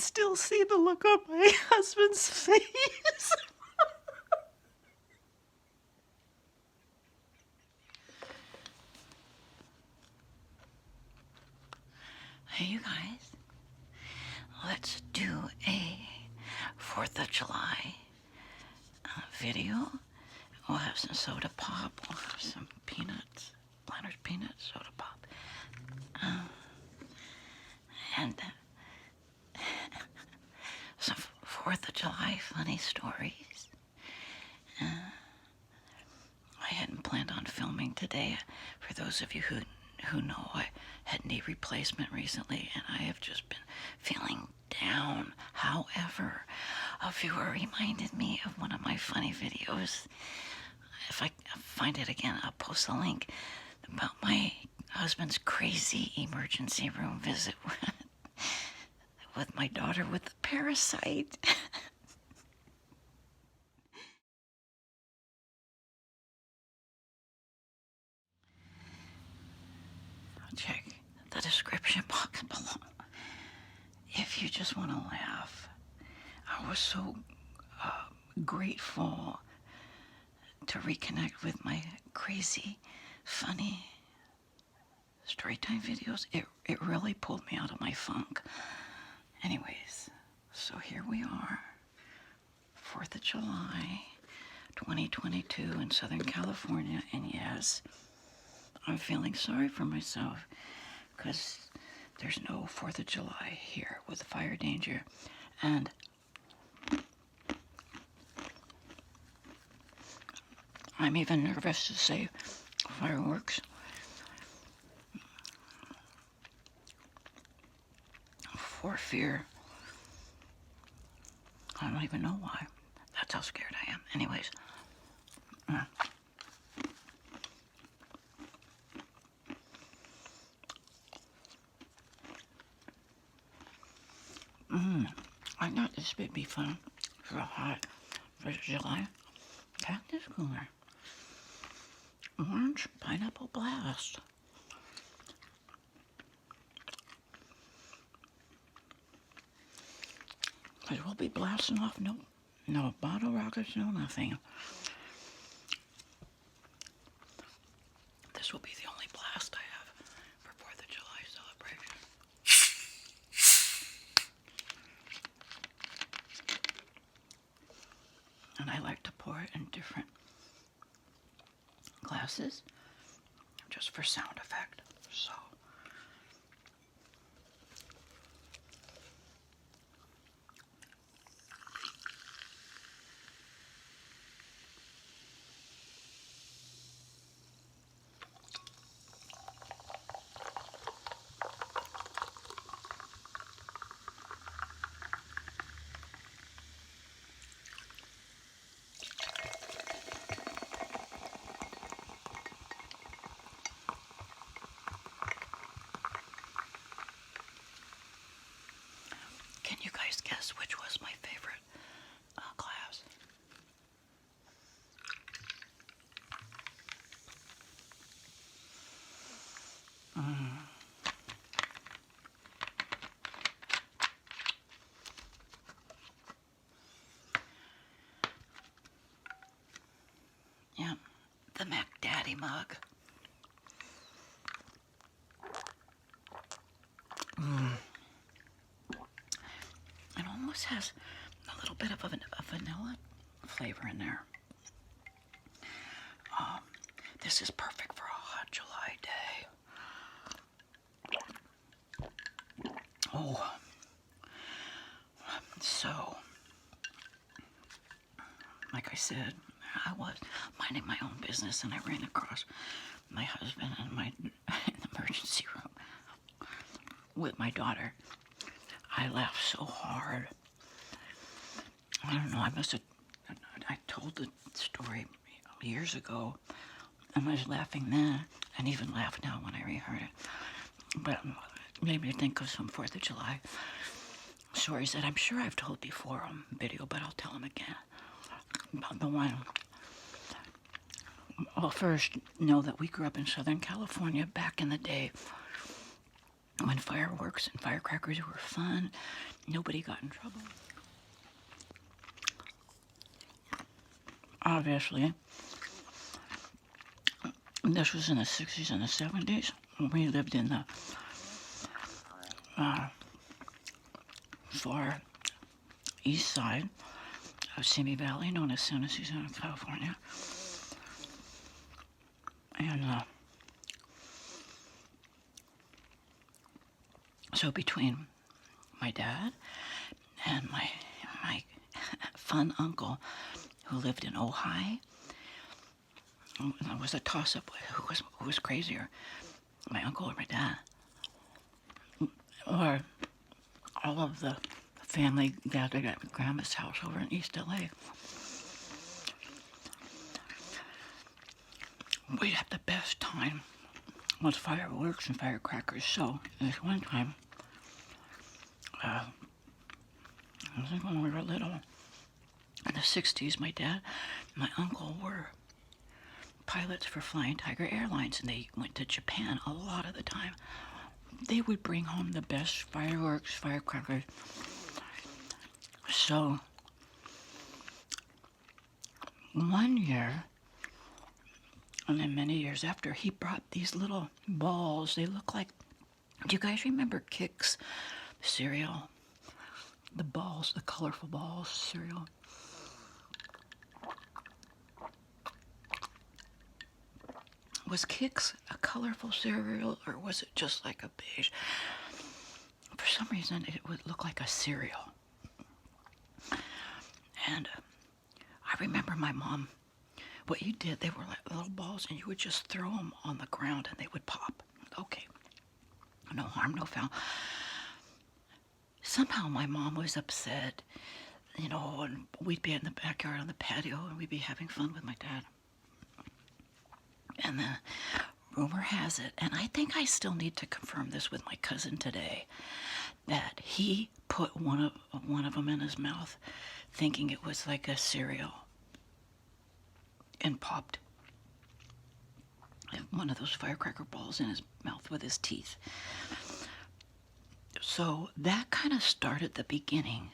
still see the look on my husband's face. Hey, you guys, let's do a 4th of July video. We'll have some soda pop. We'll have some peanuts, Planters peanuts, soda pop. And some 4th of July funny stories. I hadn't planned on filming today. For those of you who know, I had knee replacement recently, and I have just been feeling down. However, a viewer reminded me of one of my funny videos. If I find it again, I'll post a link about my husband's crazy emergency room visit with my daughter with the parasite. Check the description box below if you just want to laugh. I was so grateful to reconnect with my crazy, funny storytime videos. It really pulled me out of my funk. Anyways, so here we are, 4th of July, 2022 in Southern California, and yes, I'm feeling sorry for myself because there's no 4th of July here with fire danger, and I'm even nervous to say fireworks for fear. I don't even know why. That's how scared I am. Anyways. I thought this would be fun for a hot 1st of July. Cactus cooler. Orange pineapple blast. Because we'll be blasting off no bottle rockets, no nothing. This will be the only blast I have for 4th of July celebration. And I like to pour it in different glasses just for sound effect. So can you guys guess which was my favorite glass? Yeah, the Mac Daddy mug. It almost has a little bit of a vanilla flavor in there. This is perfect for a hot July day. Oh, so, like I said, I was minding my own business and I ran across my husband in my emergency room with my daughter. I laughed so hard. I don't know, I told the story years ago, and I was laughing then, and even laugh now when I reheard it. But it made me think of some 4th of July stories that I'm sure I've told before on video, but I'll tell them again. About the one. Well, first, know that we grew up in Southern California back in the day when fireworks and firecrackers were fun, nobody got in trouble. Obviously, this was in the 60s and the 70s. We lived in the far east side of Simi Valley, known as San Francisco, California. And so between my dad and my fun uncle who lived in Ojai, there was a toss-up who was crazier, my uncle or my dad, or all of the family gathered at Grandma's house over in East LA. We'd have the best time with fireworks and firecrackers. So this one time, I think when we were little, in the 60s, my dad and my uncle were pilots for Flying Tiger Airlines, and they went to Japan a lot of the time. They would bring home the best fireworks, firecrackers. So one year, and then many years after, he brought these little balls. They look like, do you guys remember Kix cereal? The balls, the colorful balls cereal. Was Kix a colorful cereal, or was it just like a beige? For some reason, it would look like a cereal. And I remember my mom, what you did, they were like little balls, and you would just throw them on the ground, and they would pop. Okay, no harm, no foul. Somehow my mom was upset, and we'd be in the backyard on the patio, and we'd be having fun with my dad. And the rumor has it, and I think I still need to confirm this with my cousin today, that he put one of them in his mouth, thinking it was like a cereal, and popped one of those firecracker balls in his mouth with his teeth. So that kind of started the beginning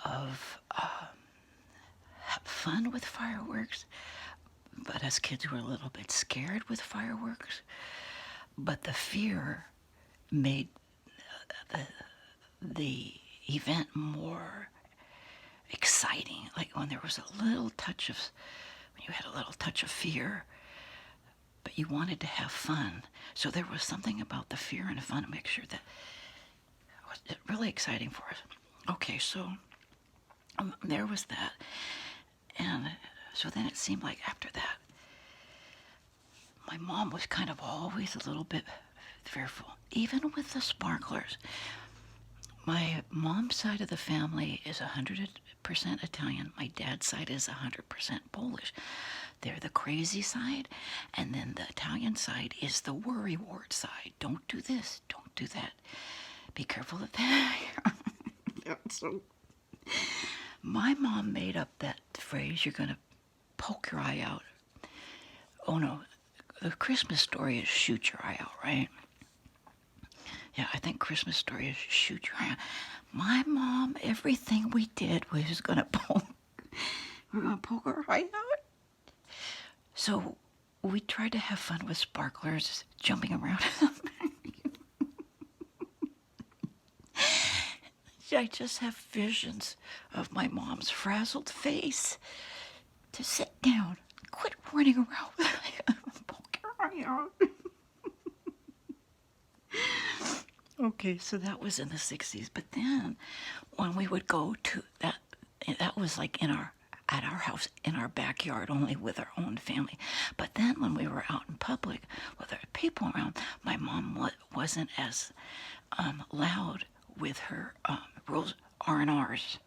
of fun with fireworks. But as kids, we were a little bit scared with fireworks. But the fear made the event more exciting. Like when there was when you had a little touch of fear, but you wanted to have fun. So there was something about the fear and the fun mixture that was really exciting for us. Okay, so there was that. And so then it seemed like after that, my mom was kind of always a little bit fearful, even with the sparklers. My mom's side of the family is 100% Italian. My dad's side is 100% Polish. They're the crazy side, and then the Italian side is the worrywart side. Don't do this, don't do that. Be careful of that. So my mom made up that phrase, you're going to poke your eye out. Oh no, the Christmas story is shoot your eye out, right? Yeah, I think Christmas story is shoot your eye out. My mom, everything we did was going to poke. We're going to poke our eye out. So we tried to have fun with sparklers, jumping around. I just have visions of my mom's frazzled face. To sit down, quit running around, poke your eye out. Okay, so that was in the 60s. But then when we would go to that was like at our house, in our backyard, only with our own family. But then when we were out in public with other people around, my mom wasn't as loud with her rules, R&Rs.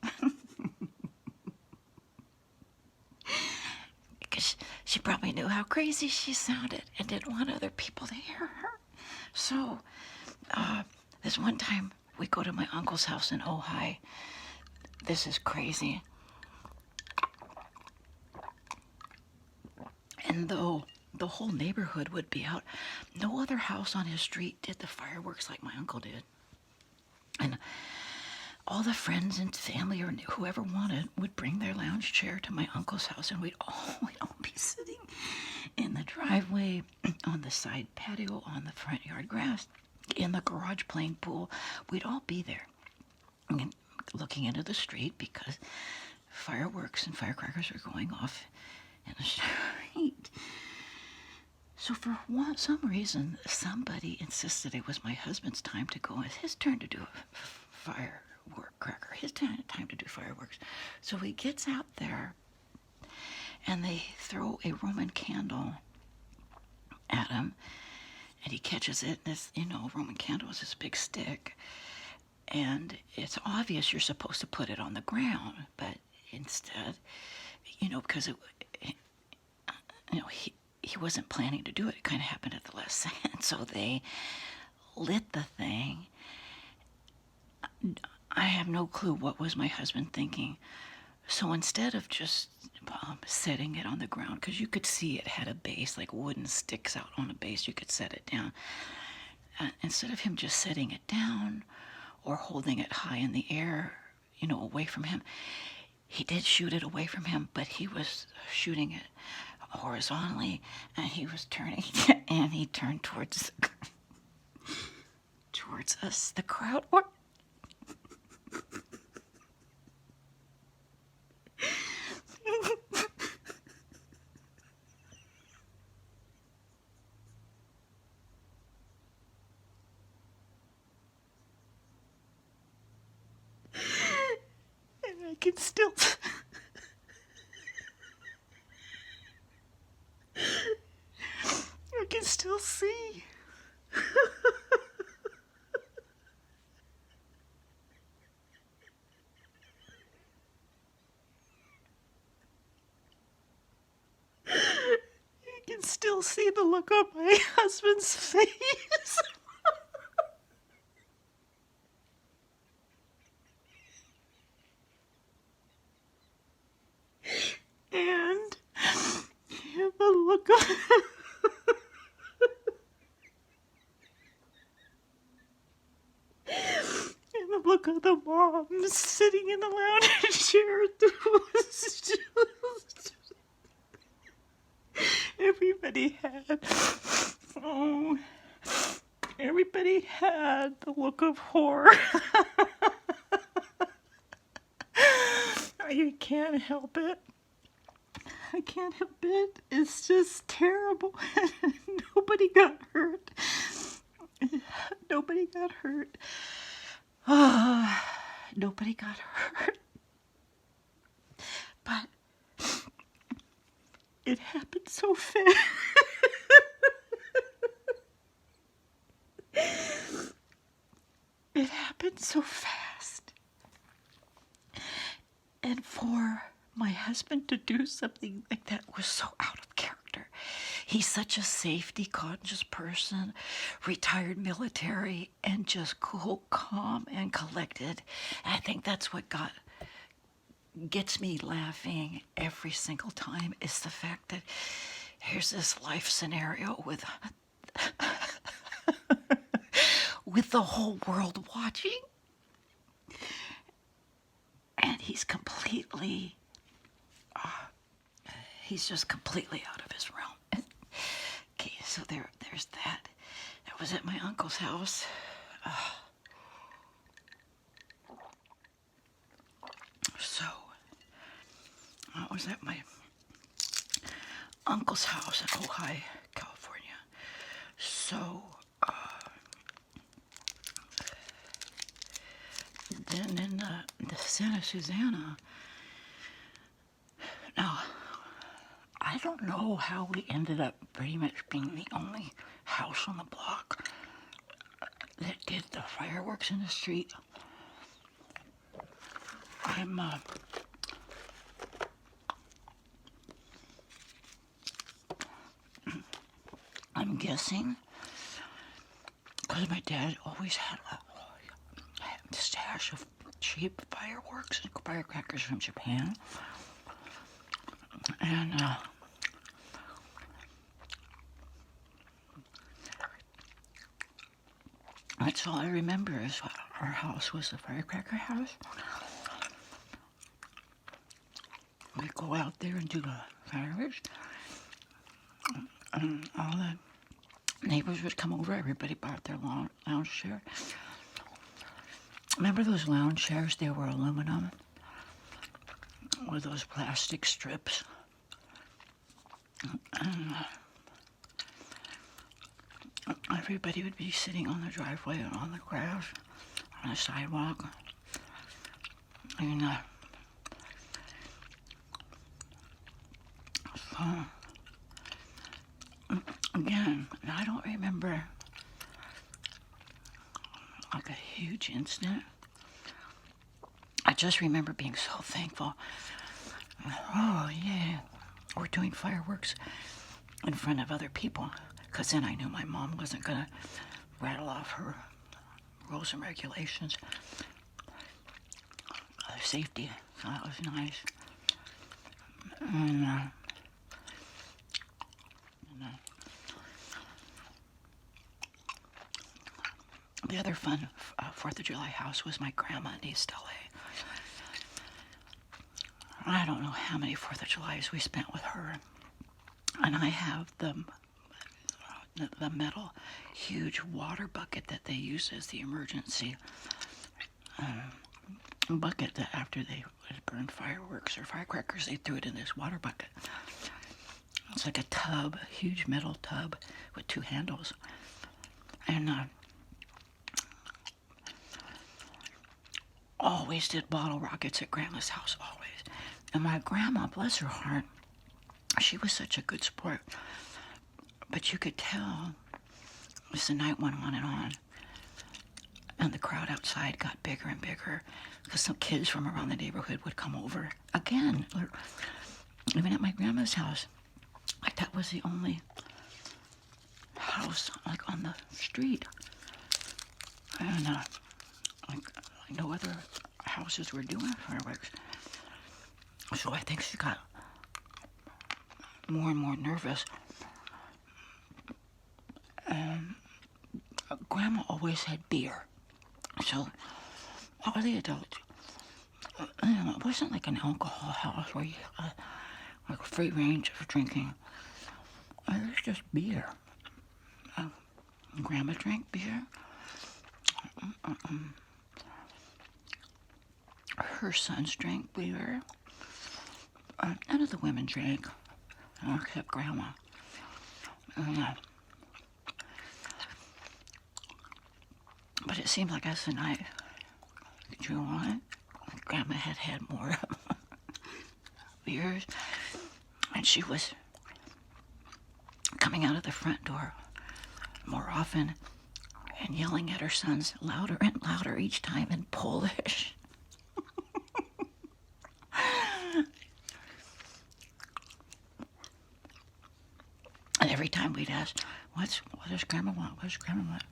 Because she probably knew how crazy she sounded and didn't want other people to hear her. So this one time we go to my uncle's house in Ojai. This is crazy. And though the whole neighborhood would be out. No other house on his street did the fireworks like my uncle did. And all the friends and family or whoever wanted would bring their lounge chair to my uncle's house, and we'd all be sitting in the driveway, on the side patio, on the front yard grass, in the garage playing pool. We'd all be there and looking into the street because fireworks and firecrackers were going off in the street. So for some reason, somebody insisted it was my husband's time to go. It's his turn to do a firecracker. His time to do fireworks. So he gets out there, and they throw a Roman candle at him, and he catches it. And this, Roman candle is this big stick, and it's obvious you're supposed to put it on the ground, but instead, because he wasn't planning to do it. It kind of happened at the last second. So they lit the thing. I have no clue what was my husband thinking. So instead of just setting it on the ground, because you could see it had a base, like wooden sticks out on a base, you could set it down. Instead of him just setting it down or holding it high in the air, away from him, he did shoot it away from him, but he was shooting it horizontally, and he was turning, and he turned towards us, the crowd. And I can still see. I can still see the look on my husband's face. And the look on look of the mom sitting in the lounge chair. Everybody had the look of horror. I can't help it. It's just terrible. Nobody got hurt. Nobody got hurt. But it happened so fast. It happened so fast. And for my husband to do something like that was so out of character. He's such a safety conscious person, retired military, and just cool, calm, and collected. And I think that's what gets me laughing every single time, is the fact that here's this life scenario with with the whole world watching, and he's just completely out of his realm. Okay, so there's that. That was at my uncle's house. So I was at my uncle's house in Ojai, California. So then in the Santa Susana. Now, I don't know how we ended up pretty much being the only house on the block that did the fireworks in the street. I'm guessing because my dad always had a stash of cheap fireworks and firecrackers from Japan, and That's all I remember is our house was a firecracker house. We'd go out there and do the fireworks. And all the neighbors would come over. Everybody bought their lounge chair. Remember those lounge chairs? They were aluminum with those plastic strips. And everybody would be sitting on the driveway and on the grass, on the sidewalk. And so, again, I don't remember like a huge incident. I just remember being so thankful. Oh, yeah, we're doing fireworks in front of other people. Because then I knew my mom wasn't going to rattle off her rules and regulations of safety. So that was nice. And, the other fun 4th of July house was my grandma in East LA. I don't know how many 4th of Julys we spent with her. And I have the metal huge water bucket that they use as the emergency bucket that after they would burn fireworks or firecrackers, they threw it in this water bucket. It's like a tub, a huge metal tub with 2 handles. And always did bottle rockets at Grandma's house, always. And my grandma, bless her heart, she was such a good sport. But you could tell as the night went on, and the crowd outside got bigger and bigger, because some kids from around the neighborhood would come over. Again, even at my grandma's house, like that was the only house like on the street. And like no other houses were doing fireworks. So I think she got more and more nervous. Grandma always had beer. So all the adults, it wasn't like an alcohol house where you had like a free range of drinking. It was just beer. Grandma drank beer. Her sons drank beer. None of the women drank, except Grandma. But it seemed like as the night drew on, Grandma had had more beers, and she was coming out of the front door more often and yelling at her sons louder and louder each time in Polish. And every time we'd ask, what does Grandma want? What does Grandma want?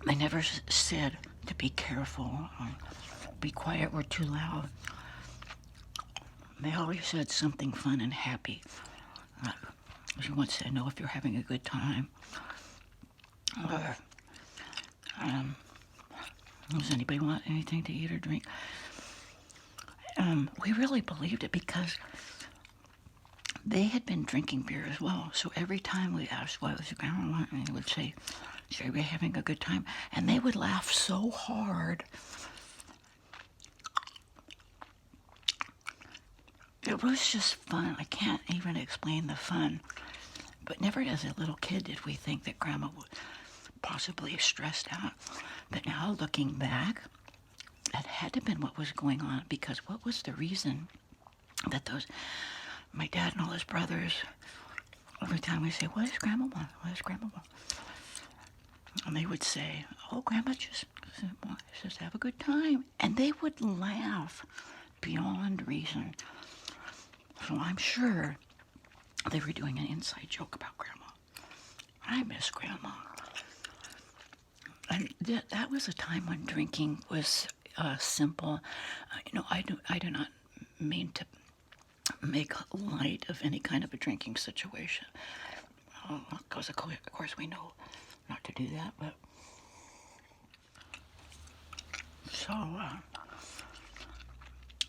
They never said to be careful or be quiet or too loud. They always said something fun and happy. She once said, know if you're having a good time. Or, does anybody want anything to eat or drink? We really believed it because they had been drinking beer as well. So every time we asked what was your grandma want, and they would say, sure, we're having a good time. And they would laugh so hard. It was just fun. I can't even explain the fun. But never as a little kid did we think that Grandma was possibly stressed out. But now looking back, that had to have been what was going on, because what was the reason that my dad and all his brothers, every time we say, what does Grandma want? What does Grandma want? And they would say, oh, Grandma just have a good time. And they would laugh beyond reason. So I'm sure they were doing an inside joke about Grandma. I miss Grandma. And that was a time when drinking was simple. I do not mean to make light of any kind of a drinking situation. Because of course we know not to do that, but so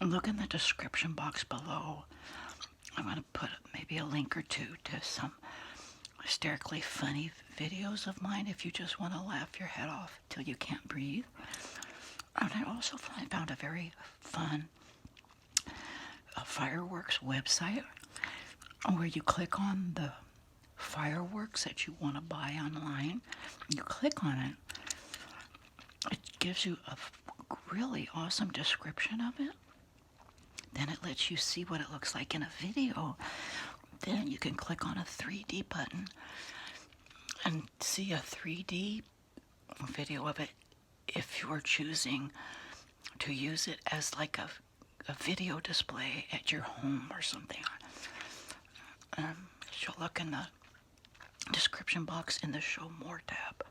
look in the description box below. I'm going to put maybe a link or two to some hysterically funny videos of mine if you just want to laugh your head off till you can't breathe. And I also found a very fun fireworks website where you click on the fireworks that you want to buy online. You click on it. It gives you a really awesome description of it. Then it lets you see what it looks like in a video. Then you can click on a 3D button and see a 3D video of it if you're choosing to use it as like a video display at your home or something. She'll look in the description box in the Show More tab